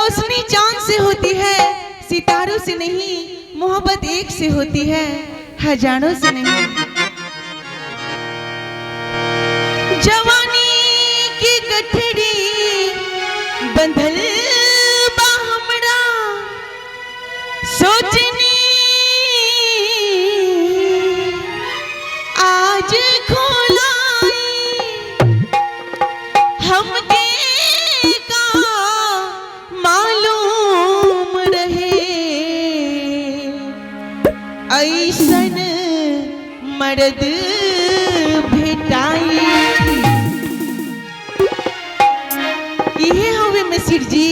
रोशनी चांद से होती है, सितारों से नहीं। मोहब्बत एक से होती है, हजारों से नहीं। जवानी की गठड़ी बंधल बा हमरा, सोचनी आज खोलाई हमके का मालूम रहे, ऐसन मर्द भेटाई। ये हवे मिसिर जी,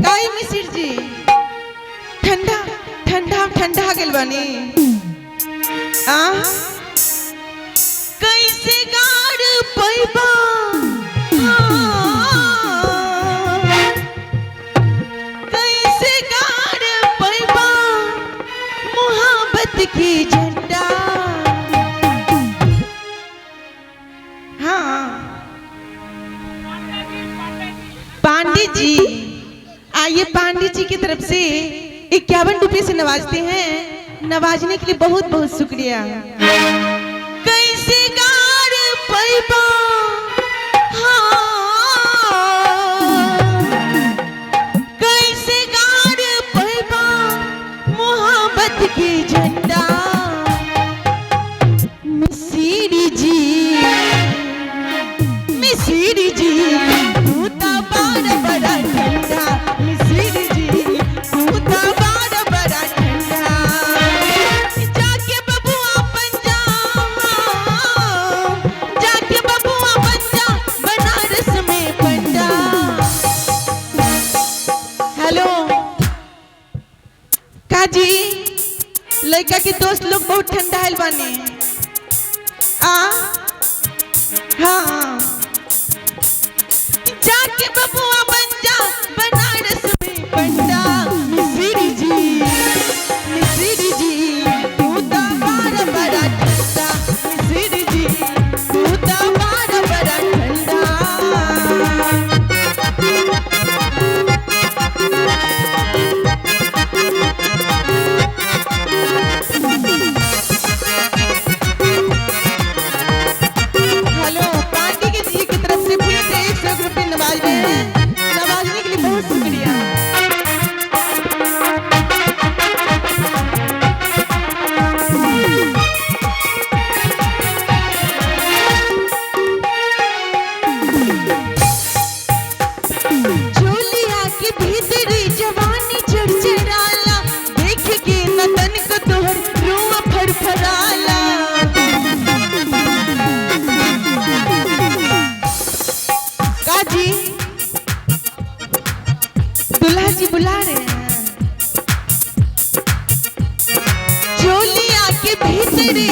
काई मिसिर जी ठंडा ठंडा ठंडा गेल बानी। कैसे गाड़ पैबा, कैसे गाड़ पैबा मोहब्बत की झंडा। पांडे जी, आइए पांडे जी की तरफ से 51 रुपये से नवाजते हैं। नवाजने के लिए बहुत बहुत शुक्रिया। कैसे गाड़ पैबा, कैसे गाड़ पैबा मोहब्बत की झंडा। मिसिरी जी, मिसिरी जी तू तो बड़ा बड़ा ठंडा। मिसिरी जी तू तो बड़ा बड़ा ठंडा। जाके बबुआ बन जा, जाके बबुआ बन जा बनारस में पंडा। हेलो काजी, लड़का के दोस्त लोग बहुत ठंडा है बानी। हाँ, जाके बबुआ बन जा बनारस में पंडा। मिसिरी जी, मिसिरी जी तू तो बड़ा बड़ा ठंडा। मिसिरी जी तू तो बड़ा बड़ा ठंडा। हेलो पांडे जी की तरफ से फिर से 100 रुपये नवाज रहे हैं। नवाजने के लिए बहुत शुक्रिया। झोलिया के भीतरी जवानी चढ़चढ़ाला, देख के नतन को तोहर रुआ फरफराला। काजी, दुल्हा जी बुला रहे हैं। झोलिया के भीतरी